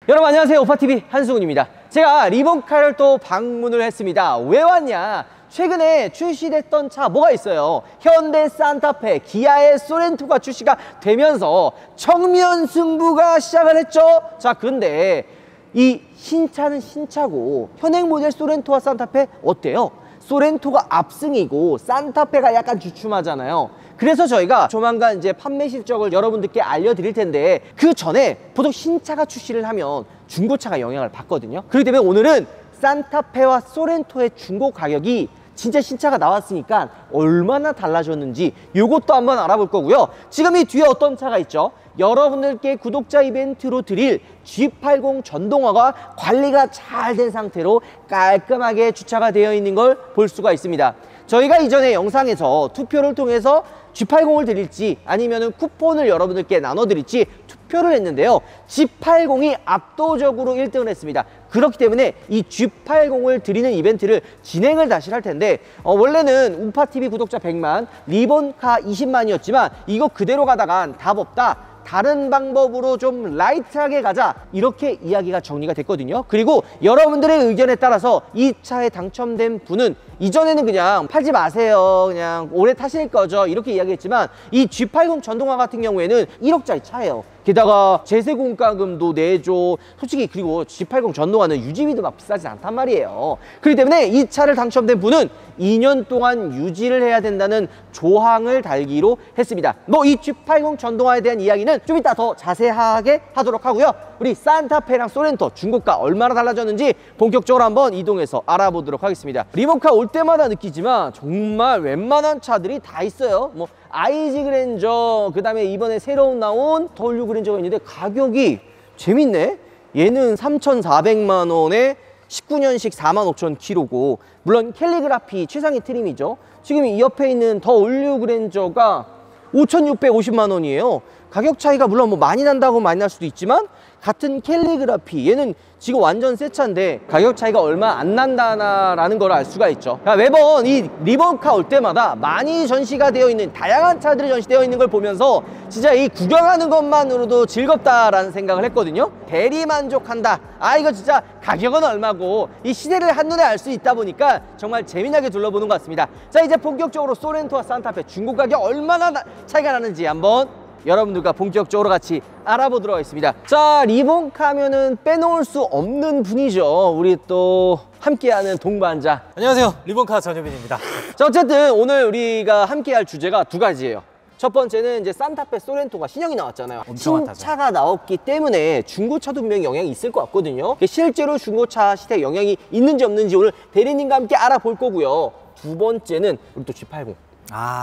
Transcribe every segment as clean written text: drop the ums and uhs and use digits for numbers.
여러분 안녕하세요. 오빠TV 한승훈입니다. 제가 리본카를 또 방문을 했습니다. 왜 왔냐? 최근에 출시됐던 차 뭐가 있어요? 현대 산타페, 기아의 소렌토가 출시가 되면서 정면 승부가 시작을 했죠. 자, 근데 이 신차는 신차고 현행 모델 소렌토와 산타페 어때요? 소렌토가 압승이고 산타페가 약간 주춤하잖아요. 그래서 저희가 조만간 이제 판매 실적을 여러분들께 알려드릴 텐데, 그 전에 보통 신차가 출시를 하면 중고차가 영향을 받거든요. 그렇기 때문에 오늘은 산타페와 소렌토의 중고 가격이 진짜 신차가 나왔으니까 얼마나 달라졌는지 요것도 한번 알아볼 거고요. 지금 이 뒤에 어떤 차가 있죠? 여러분들께 구독자 이벤트로 드릴 G80 전동화가 관리가 잘 된 상태로 깔끔하게 주차가 되어 있는 걸 볼 수가 있습니다. 저희가 이전에 영상에서 투표를 통해서 G80을 드릴지 아니면 쿠폰을 여러분들께 나눠드릴지 투표를 했는데요. G80이 압도적으로 1등을 했습니다. 그렇기 때문에 이 G80을 드리는 이벤트를 진행을 다시 할 텐데, 원래는 우파TV 구독자 100만, 리본카 20만이었지만 이거 그대로 가다간 답 없다, 다른 방법으로 좀 라이트하게 가자, 이렇게 이야기가 정리가 됐거든요. 그리고 여러분들의 의견에 따라서 이 차에 당첨된 분은 이전에는 그냥 팔지 마세요, 그냥 오래 타실 거죠, 이렇게 이야기했지만 이 G80 전동화 같은 경우에는 1억짜리 차예요. 게다가 제세공과금도 내줘. 솔직히 그리고 G80 전동화는 유지비도 막 비싸지 않단 말이에요. 그렇기 때문에 이 차를 당첨된 분은 2년 동안 유지를 해야 된다는 조항을 달기로 했습니다. 뭐 이 G80 전동화에 대한 이야기는 좀 이따 더 자세하게 하도록 하고요. 우리 산타페랑 소렌토 중고가 얼마나 달라졌는지 본격적으로 한번 이동해서 알아보도록 하겠습니다. 리본카 올 때마다 느끼지만 정말 웬만한 차들이 다 있어요. 뭐 IG 그랜저, 그 다음에 이번에 새로 나온 W 그랜저가 있는데 가격이 재밌네. 얘는 3,400만 원에 19년식 45,000km고, 물론 캘리그라피 최상위 트림이죠. 지금 이 옆에 있는 더 올류 그랜저가 5,650만 원이에요. 가격 차이가 물론 뭐 많이 난다고 많이 날 수도 있지만 같은 캘리그라피, 얘는 지금 완전 새 차인데 가격 차이가 얼마 안 난다라는 걸 알 수가 있죠. 그러니까 매번 이 리본카 올 때마다 많이 전시가 되어 있는, 다양한 차들이 전시되어 있는 걸 보면서 진짜 이 구경하는 것만으로도 즐겁다라는 생각을 했거든요. 대리 만족한다. 아, 이거 진짜 가격은 얼마고 이 시대를 한눈에 알 수 있다 보니까 정말 재미나게 둘러보는 것 같습니다. 자, 이제 본격적으로 소렌토와 산타페 중고 가격 얼마나 차이가 나는지 한번 여러분들과 본격적으로 같이 알아보도록 하겠습니다. 자, 리본카 하면은 빼놓을 수 없는 분이죠. 우리 또 함께하는 동반자. 안녕하세요, 리본카 전효빈입니다. 자, 어쨌든 오늘 우리가 함께할 주제가 두 가지예요. 첫 번째는 이제 산타페, 소렌토가 신형이 나왔잖아요. 신차가 나왔기 때문에 중고차도 분명히 영향이 있을 것 같거든요. 실제로 중고차 시대에 영향이 있는지 없는지 오늘 대리님과 함께 알아볼 거고요. 두 번째는 우리 또 G80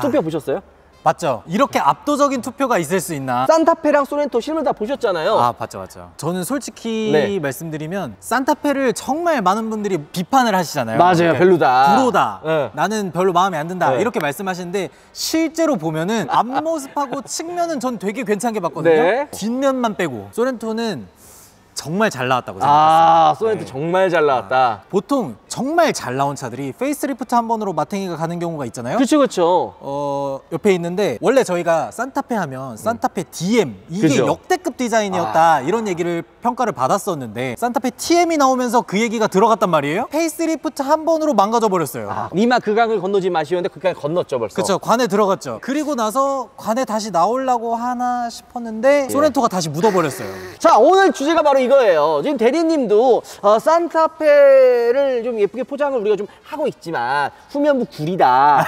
투표 보셨어요? 맞죠? 이렇게 압도적인 투표가 있을 수 있나? 산타페랑 소렌토 실물 다 보셨잖아요. 아, 봤죠. 저는 솔직히 말씀드리면 산타페를 정말 많은 분들이 비판을 하시잖아요. 맞아요. 별로다, 불호다, 나는 별로 마음에 안 든다, 이렇게 말씀하시는데 실제로 보면은 앞모습하고 측면은 전 되게 괜찮게 봤거든요. 뒷면만 빼고 소렌토는 정말 잘 나왔다고 생각했어요. 아, 소렌토 정말 잘 나왔다. 보통 정말 잘 나온 차들이 페이스리프트 한 번으로 마탱이가 가는 경우가 있잖아요. 그쵸. 옆에 있는데, 원래 저희가 산타페 하면 산타페 DM, 이게 역대급 디자인이었다, 이런 얘기를 평가를 받았었는데 산타페 TM이 나오면서 그 얘기가 들어갔단 말이에요. 페이스리프트 한 번으로 망가져 버렸어요. 니마 그 강을 건너지 마시오는데 그 강을 건넜죠 벌써. 그쵸, 관에 들어갔죠. 그리고 나서 관에 다시 나오려고 하나 싶었는데 소렌토가 다시 묻어버렸어요. 자, 오늘 주제가 바로 이거예요. 지금 대리님도 산타페를 좀 예쁘게 포장을 우리가 좀 하고 있지만 후면부 구리다.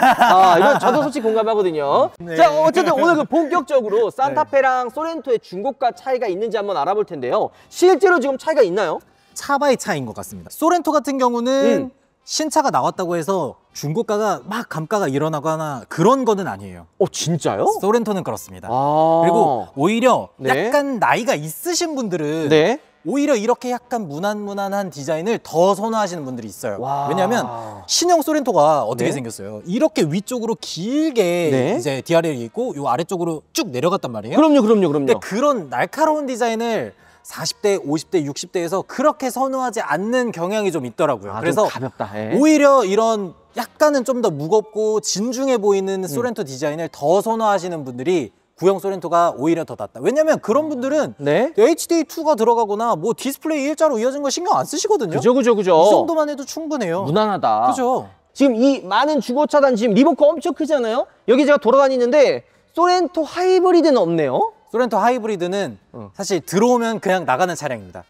이건 저도 솔직히 공감하거든요. 자, 어쨌든 오늘 그 본격적으로 산타페랑 소렌토의 중고가 차이가 있는지 한번 알아볼 텐데요. 실제로 지금 차이가 있나요? 차 바이 차이인 것 같습니다. 소렌토 같은 경우는 신차가 나왔다고 해서 중고가가 막 감가가 일어나거나 그런 거는 아니에요. 진짜요? 소렌토는 그렇습니다. 그리고 오히려 약간 나이가 있으신 분들은 오히려 이렇게 약간 무난무난한 디자인을 더 선호하시는 분들이 있어요. 왜냐하면 신형 소렌토가 어떻게 생겼어요? 이렇게 위쪽으로 길게 이제 디아렐이 있고 요 아래쪽으로 쭉 내려갔단 말이에요. 그럼요. 근데 그런 날카로운 디자인을 40대, 50대, 60대에서 그렇게 선호하지 않는 경향이 좀 있더라고요. 그래서 좀 가볍다. 오히려 이런 약간은 좀 더 무겁고 진중해 보이는 소렌토 디자인을 더 선호하시는 분들이 구형 소렌토가 오히려 더 낫다. 왜냐면 그런 분들은 네? HD2가 들어가거나 뭐 디스플레이 일자로 이어진 거 신경 안 쓰시거든요. 그죠. 이 정도만 해도 충분해요. 무난하다. 그죠. 지금 이 많은 중고차단 지금 리모컨 엄청 크잖아요. 여기 제가 돌아다니는데 소렌토 하이브리드는 없네요. 소렌토 하이브리드는 사실 들어오면 그냥 나가는 차량입니다.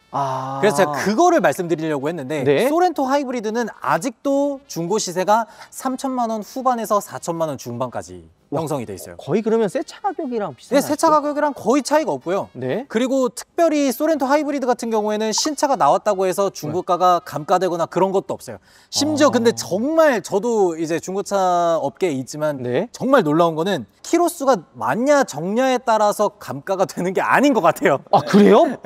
그래서 제가 그거를 말씀드리려고 했는데 네? 소렌토 하이브리드는 아직도 중고 시세가 3천만 원 후반에서 4천만 원 중반까지 형성이 돼 있어요. 거의 그러면 새 차 가격이랑 비슷해요. 네, 새차 가격이랑 거의 차이가 없고요. 네. 그리고 특별히 소렌토 하이브리드 같은 경우에는 신차가 나왔다고 해서 중고가가 감가되거나 그런 것도 없어요. 심지어 근데 정말 저도 이제 중고차 업계에 있지만 네. 정말 놀라운 거는 키로수가 많냐 적냐에 따라서 감가가 되는 게 아닌 것 같아요. 아, 그래요?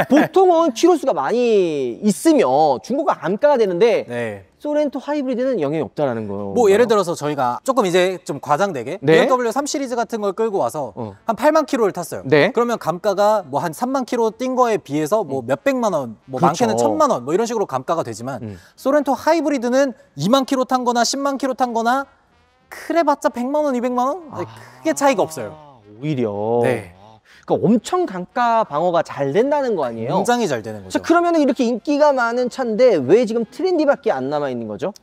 보통은 키로수가 많이 있으면 중고가 감가가 되는데 네. 소렌토 하이브리드는 영향이 없다라는 거예요. 뭐 예를 들어서 저희가 조금 이제 좀 과장되게 네? BMW 3 시리즈 같은 걸 끌고 와서 한 8만 킬로를 탔어요. 네. 그러면 감가가 뭐 한 3만 킬로 뛴 거에 비해서 뭐 몇백만 원, 뭐 그렇죠. 많게는 1,000만 원 뭐 이런 식으로 감가가 되지만 소렌토 하이브리드는 2만 킬로 탄 거나 10만 킬로 탄 거나 그래봤자 100만 원, 200만 원? 크게 차이가 없어요. 오히려. 네. 그러니까 엄청 감가 방어가 잘 된다는 거 아니에요? 굉장히 잘 되는 거죠. 자, 그러면 이렇게 인기가 많은 차인데 왜 지금 트렌디밖에 안 남아 있는 거죠?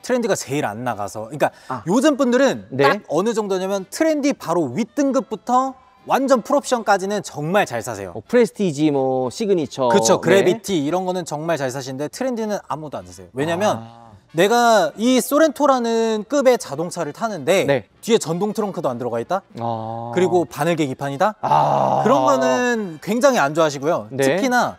트렌디가 제일 안 나가서 그러니까 요즘 분들은 네. 딱 어느 정도냐면 트렌디 바로 윗등급부터 완전 풀옵션까지는 정말 잘 사세요. 프레스티지, 뭐 시그니처, 그렇죠. 네. 그래비티 이런 거는 정말 잘 사시는데 트렌디는 아무도 안 사세요. 왜냐면 내가 이 소렌토라는 급의 자동차를 타는데 네. 뒤에 전동 트렁크도 안 들어가 있다? 그리고 바늘 계기판이다? 그런 거는 굉장히 안 좋아하시고요. 네. 특히나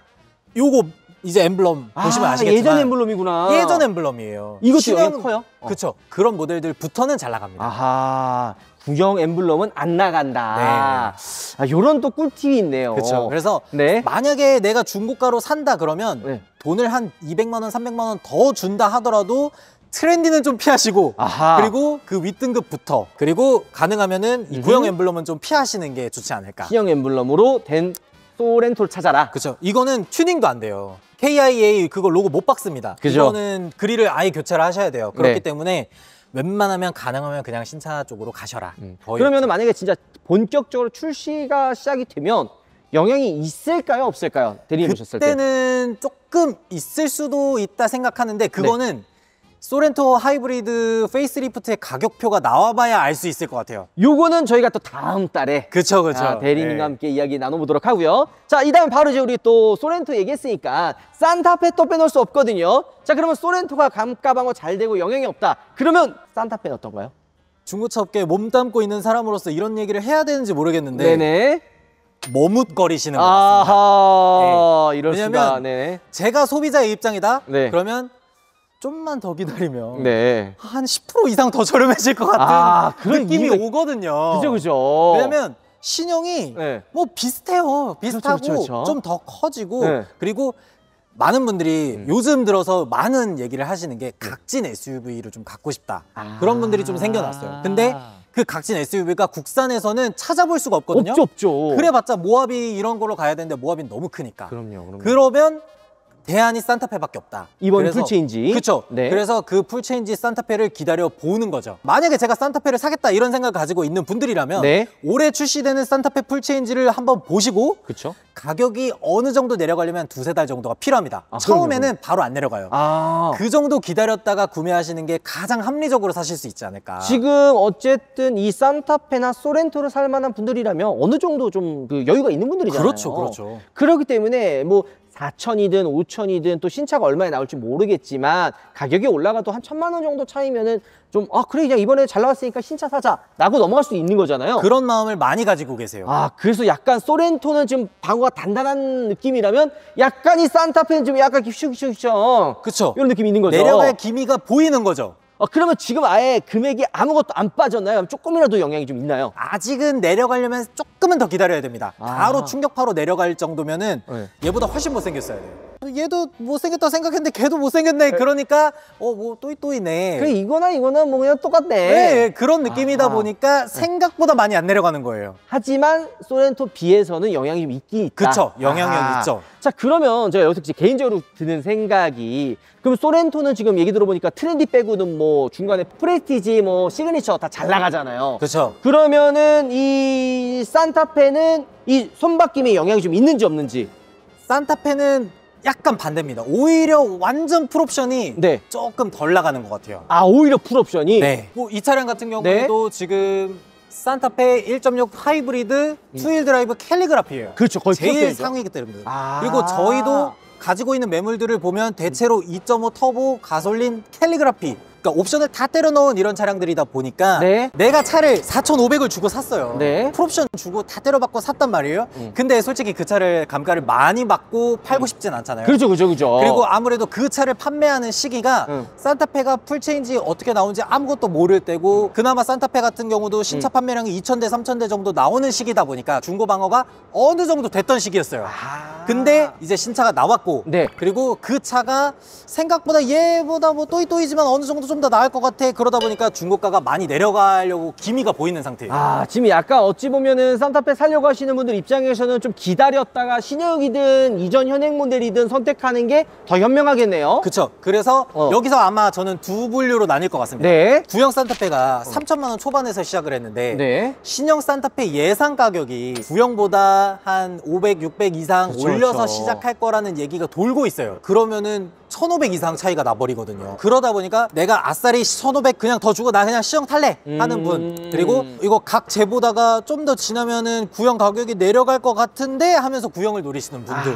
요거 이제 엠블럼 보시면 아시겠지만 예전 엠블럼이구나. 예전 엠블럼이에요. 이것도 영향 커요? 그렇죠. 그런 모델들부터는 잘 나갑니다. 아하, 구형 엠블럼은 안 나간다. 네. 요런 또 꿀팁이 있네요. 그렇죠. 그래서 네. 만약에 내가 중고가로 산다 그러면 네. 돈을 한 200만 원, 300만 원 더 준다 하더라도 트렌디는 좀 피하시고 그리고 그 윗등급부터 그리고 가능하면은 이 구형 엠블럼은 좀 피하시는 게 좋지 않을까. T형 엠블럼으로 된 소렌토를 찾아라. 그렇죠. 이거는 튜닝도 안 돼요. KIA 그거 로고 못 박습니다. 그죠? 이거는 그릴을 아예 교체를 하셔야 돼요. 그렇기 네. 때문에 웬만하면 가능하면 그냥 신차 쪽으로 가셔라. 그러면 만약에 진짜 본격적으로 출시가 시작이 되면 영향이 있을까요, 없을까요? 대리님 보셨을 때. 그때는 조금 있을 수도 있다 생각하는데 그거는 소렌토 하이브리드 페이스리프트의 가격표가 나와봐야 알 수 있을 것 같아요. 요거는 저희가 또 다음 달에 그쵸, 그쵸. 대리님과 함께 이야기 나눠보도록 하고요. 자, 이 다음 바로 이제 우리 또 소렌토 얘기했으니까 산타페 또 빼놓을 수 없거든요. 자, 그러면 소렌토가 감가 방어 잘 되고 영향이 없다. 그러면 산타페는 어떤가요? 중고차 업계에 몸담고 있는 사람으로서 이런 얘기를 해야 되는지 모르겠는데 네네. 머뭇거리시는 것 같습니다. 아하, 이럴 왜냐면 수가. 네. 제가 소비자의 입장이다? 네. 그러면 좀만 더 기다리면 네. 한 10% 이상 더 저렴해질 것 같은 그런 느낌이 이유가 오거든요. 그죠, 그죠. 왜냐면 신형이 네. 뭐 비슷해요. 비슷하고 그렇죠. 좀 더 커지고 네. 그리고 많은 분들이 요즘 들어서 많은 얘기를 하시는 게 각진 SUV를 좀 갖고 싶다. 그런 분들이 좀 생겨났어요. 근데 그 각진 SUV가 국산에서는 찾아볼 수가 없거든요. 없죠. 그래봤자 모하비 이런 걸로 가야 되는데 모하비는 너무 크니까. 그럼요. 그러면 대안이 산타페밖에 없다. 이번 풀체인지. 그렇죠. 네. 그래서 그 풀체인지 산타페를 기다려 보는 거죠. 만약에 제가 산타페를 사겠다 이런 생각을 가지고 있는 분들이라면 네. 올해 출시되는 산타페 풀체인지를 한번 보시고 그렇죠. 가격이 어느 정도 내려가려면 2~3달 정도가 필요합니다. 처음에는 바로 안 내려가요. 그 정도 기다렸다가 구매하시는 게 가장 합리적으로 사실 수 있지 않을까. 지금 어쨌든 이 산타페나 소렌토를 살 만한 분들이라면 어느 정도 좀 그 여유가 있는 분들이잖아요. 그렇죠. 그렇기 때문에 뭐 4천이든 5천이든 또 신차가 얼마에 나올지 모르겠지만 가격이 올라가도 한 1,000만 원 정도 차이면은 좀 그래 그냥 이번에 잘 나왔으니까 신차 사자 라고 넘어갈 수 있는 거잖아요. 그런 마음을 많이 가지고 계세요. 그래서 약간 소렌토는 지금 방어가 단단한 느낌이라면 약간 이 산타페는 좀 약간 휘청휘청 그쵸. 이런 느낌이 있는 거죠. 내려갈 기미가 보이는 거죠. 그러면 지금 아예 금액이 아무것도 안 빠졌나요? 조금이라도 영향이 좀 있나요? 아직은 내려가려면 조금은 더 기다려야 됩니다. 바로 충격파로 내려갈 정도면은 얘보다 훨씬 못생겼어야 돼요. 얘도 못생겼다 생각했는데 걔도 못생겼네. 그러니까 뭐 또이또이네. 그래 이거나 뭐 그냥 똑같네. 네, 그런 느낌이다 보니까 생각보다 많이 안 내려가는 거예요. 하지만 소렌토 B에서는 영향이 좀 있긴 있다. 그쵸, 영향력 있죠. 자, 그러면 제가 여기서 개인적으로 드는 생각이, 그럼 소렌토는 지금 얘기 들어보니까 트렌디 빼고는 뭐 중간에 프레스티지 뭐 시그니처 다 잘 나가잖아요. 그렇죠. 그러면은 이 산타페는 이 손바뀜에 영향이 좀 있는지 없는지. 산타페는 약간 반대입니다. 오히려 완전 풀옵션이 네. 조금 덜 나가는 것 같아요. 아, 오히려 풀옵션이? 네. 뭐 이 차량 같은 경우에도 지금 산타페 1.6 하이브리드 투휠 드라이브 캘리그라피예요. 그렇죠. 거의 제일 풀옵션이죠. 상위이기 때문에. 그리고 저희도 가지고 있는 매물들을 보면 대체로 2.5 터보 가솔린 캘리그라피, 그러니까 옵션을 다 때려 넣은 이런 차량들이다 보니까 내가 차를 4,500을 주고 샀어요. 풀옵션 주고 다 때려 받고 샀단 말이에요. 근데 솔직히 그 차를 감가를 많이 받고 팔고 싶진 않잖아요. 그렇죠. 그리고 아무래도 그 차를 판매하는 시기가 산타페가 풀체인지 어떻게 나오는지 아무것도 모를 때고, 그나마 산타페 같은 경우도 신차 판매량이 2,000대 3,000대 정도 나오는 시기다 보니까 중고 방어가 어느 정도 됐던 시기였어요. 근데 이제 신차가 나왔고 그리고 그 차가 생각보다 얘보다 뭐 또이또이지만 어느 정도 좀 더 나을 것 같아. 그러다 보니까 중고가가 많이 내려가려고 기미가 보이는 상태예요. 지금 약간 어찌 보면은 산타페 사려고 하시는 분들 입장에서는 좀 기다렸다가 신형이든 이전 현행 모델이든 선택하는 게 더 현명하겠네요. 그쵸. 그래서 여기서 아마 저는 두 분류로 나뉠 것 같습니다. 구형 산타페가 3천만 원 초반에서 시작을 했는데 신형 산타페 예상 가격이 구형보다 한 500, 600 이상 올려서 시작할 거라는 얘기가 돌고 있어요. 그러면은 1,500 이상 차이가 나버리거든요. 그러다 보니까 내가 아싸리 1,500 그냥 더 주고 나 그냥 시형 탈래 하는 분, 그리고 이거 각 재보다가 좀 더 지나면은 구형 가격이 내려갈 것 같은데 하면서 구형을 노리시는 분들.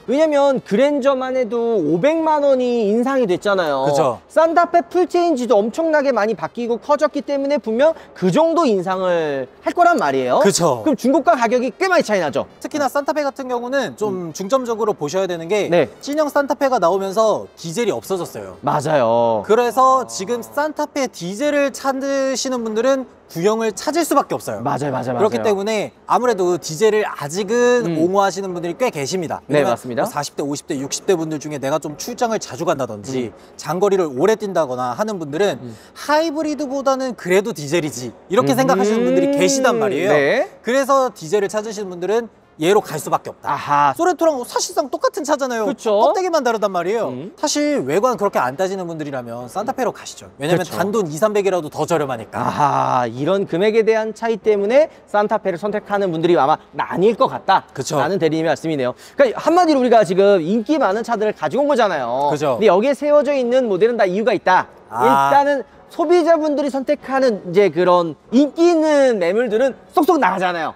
왜냐면 그랜저만 해도 500만 원이 인상이 됐잖아요. 그쵸. 산타페 풀체인지도 엄청나게 많이 바뀌고 커졌기 때문에 분명 그 정도 인상을 할 거란 말이에요. 그쵸. 그럼 중고가 가격이 꽤 많이 차이 나죠. 특히나 산타페 같은 경우는 좀 중점적으로 보셔야 되는 게 신형 산타페가 나오면서 디젤이 없어졌어요. 맞아요. 그래서 지금 산타페 디젤을 찾으시는 분들은 구형을 찾을 수밖에 없어요. 맞아요. 그렇기 때문에 아무래도 디젤을 아직은 옹호하시는 분들이 꽤 계십니다. 네, 맞습니다. 40대, 50대, 60대 분들 중에 내가 좀 출장을 자주 간다든지 장거리를 오래 뛴다거나 하는 분들은 하이브리드보다는 그래도 디젤이지 이렇게 생각하시는 분들이 계시단 말이에요. 그래서 디젤을 찾으시는 분들은 얘로 갈 수밖에 없다. 소렌토랑 사실상 똑같은 차잖아요. 껍데기만 다르단 말이에요. 사실 외관 그렇게 안 따지는 분들이라면 산타페로 가시죠. 왜냐면 단돈 2, 300이라도 더 저렴하니까. 이런 금액에 대한 차이 때문에 산타페를 선택하는 분들이 아마 나뉠 것 같다. 라는 대리님의 말씀이네요. 그러니까 한마디로 우리가 지금 인기 많은 차들을 가지고 온 거잖아요. 근데 여기에 세워져 있는 모델은 다 이유가 있다. 일단은 소비자분들이 선택하는 이제 그런 인기 있는 매물들은 쏙쏙 나가잖아요.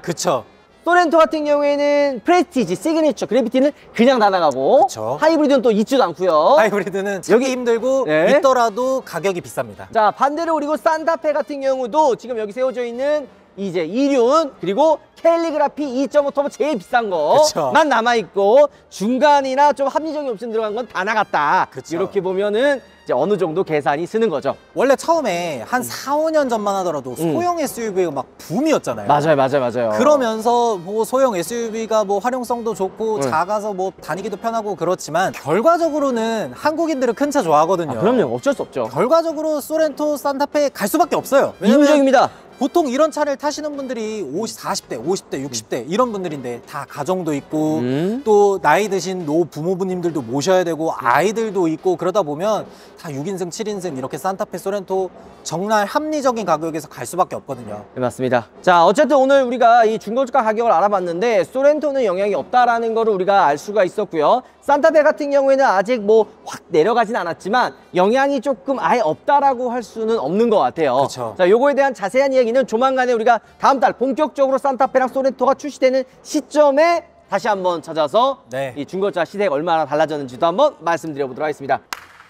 소렌토 같은 경우에는 프레스티지, 시그니처, 그래비티는 그냥 다 나가고 하이브리드는 또 있지도 않고요. 하이브리드는 찾기 힘들고 있더라도 가격이 비쌉니다. 자, 반대로 그리고 산타페 같은 경우도 지금 여기 세워져 있는 이제 이륜 그리고 캘리그라피 2.5 터보 제일 비싼 거만 남아있고 중간이나 좀 합리적인 옵션 들어간 건 다 나갔다. 이렇게 보면은 이제 어느 정도 계산이 쓰는 거죠. 원래 처음에 한 4, 5년 전만 하더라도 소형 SUV가 막 붐이었잖아요. 맞아요. 그러면서 뭐 소형 SUV가 뭐 활용성도 좋고 작아서 뭐 다니기도 편하고 그렇지만 결과적으로는 한국인들은 큰 차 좋아하거든요. 그럼요. 어쩔 수 없죠. 결과적으로 소렌토, 산타페 갈 수밖에 없어요. 이중적입니다. 보통 이런 차를 타시는 분들이 40대, 50대, 60대 이런 분들인데 다 가정도 있고 또 나이 드신 노 부모님들도 모셔야 되고 아이들도 있고 그러다 보면 다 6인승, 7인승 이렇게 산타페, 소렌토 정말 합리적인 가격에서 갈 수밖에 없거든요. 네, 맞습니다. 자, 어쨌든 오늘 우리가 이 중고가 가격을 알아봤는데 소렌토는 영향이 없다라는 거를 우리가 알 수가 있었고요. 산타페 같은 경우에는 아직 뭐 확 내려가진 않았지만 영향이 조금 아예 없다라고 할 수는 없는 것 같아요. 자, 요거에 대한 자세한 이야기는 조만간에 우리가 다음 달 본격적으로 산타페랑 소렌토가 출시되는 시점에 다시 한번 찾아서 이 중고차 시세가 얼마나 달라졌는지도 한번 말씀드려보도록 하겠습니다.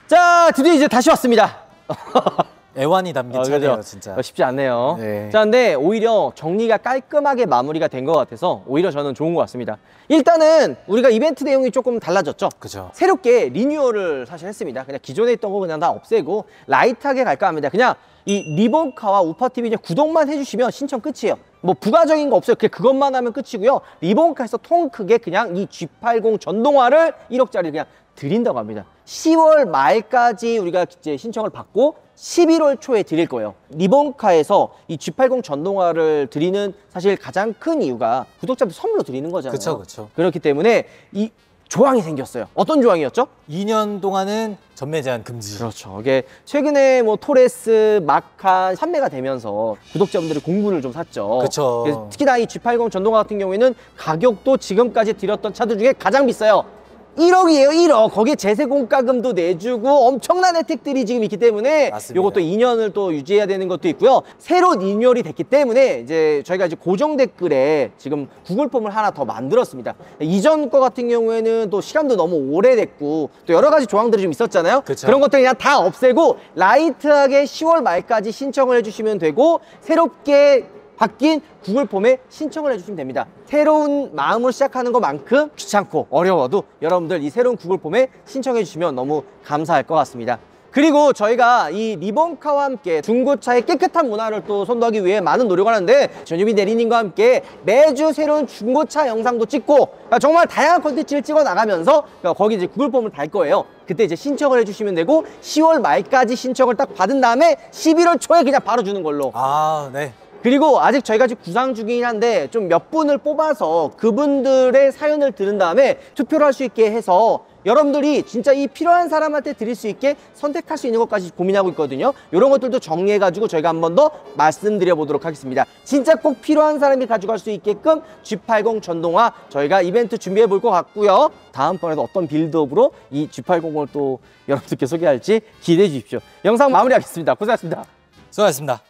자, 드디어 이제 다시 왔습니다. 애환이 담긴 차네요, 진짜. 쉽지 않네요. 자, 근데 오히려 정리가 깔끔하게 마무리가 된 것 같아서 오히려 저는 좋은 것 같습니다. 일단은 우리가 이벤트 내용이 조금 달라졌죠. 새롭게 리뉴얼을 사실 했습니다. 그냥 기존에 있던 거 그냥 다 없애고 라이트하게 갈까 합니다. 그냥 이 리본카와 우파TV 이제 구독만 해주시면 신청 끝이에요. 뭐 부가적인 거 없어요. 그것만 하면 끝이고요. 리본카에서 통 크게 그냥 이 G80 전동화를 1억짜리 그냥 드린다고 합니다. 10월 말까지 우리가 이제 신청을 받고 11월 초에 드릴 거예요. 리본카에서 이 G80 전동화를 드리는 사실 가장 큰 이유가 구독자들 선물로 드리는 거잖아요. 그렇죠, 그렇죠. 그렇기 때문에 이 조항이 생겼어요. 어떤 조항이었죠? 2년 동안은 전매 제한 금지. 그렇죠. 이게 최근에 뭐 토레스, 마칸 판매가 되면서 구독자분들이 공분을 좀 샀죠. 그렇죠. 특히나 이 G80 전동화 같은 경우에는 가격도 지금까지 드렸던 차들 중에 가장 비싸요. 1억이에요, 1억. 거기에 제세 공과금도 내주고 엄청난 혜택들이 지금 있기 때문에 이것도 2년을 또 유지해야 되는 것도 있고요. 새로 리뉴얼이 됐기 때문에 이제 저희가 이제 고정 댓글에 지금 구글 폼을 하나 더 만들었습니다. 이전 거 같은 경우에는 또 시간도 너무 오래됐고 또 여러 가지 조항들이 좀 있었잖아요. 그쵸. 그런 것들 그냥 다 없애고 라이트하게 10월 말까지 신청을 해주시면 되고 새롭게 바뀐 구글 폼에 신청을 해주시면 됩니다. 새로운 마음으로 시작하는 것만큼 귀찮고 어려워도 여러분들 이 새로운 구글 폼에 신청해 주시면 너무 감사할 것 같습니다. 그리고 저희가 이 리본카와 함께 중고차의 깨끗한 문화를 또 선도하기 위해 많은 노력을 하는데 전유빈 대리님과 함께 매주 새로운 중고차 영상도 찍고 정말 다양한 콘텐츠를 찍어 나가면서 거기 이제 구글 폼을 달 거예요. 그때 이제 신청을 해주시면 되고 10월 말까지 신청을 딱 받은 다음에 11월 초에 그냥 바로 주는 걸로. 네. 그리고 아직 저희가 지금 구상 중이긴 한데 좀 몇 분을 뽑아서 그분들의 사연을 들은 다음에 투표를 할 수 있게 해서 여러분들이 진짜 이 필요한 사람한테 드릴 수 있게 선택할 수 있는 것까지 고민하고 있거든요. 이런 것들도 정리해가지고 저희가 한 번 더 말씀드려 보도록 하겠습니다. 진짜 꼭 필요한 사람이 가져갈 수 있게끔 G80 전동화 저희가 이벤트 준비해 볼 것 같고요. 다음번에도 어떤 빌드업으로 이 G80을 또 여러분들께 소개할지 기대해 주십시오. 영상 마무리하겠습니다. 고생하셨습니다. 수고하셨습니다.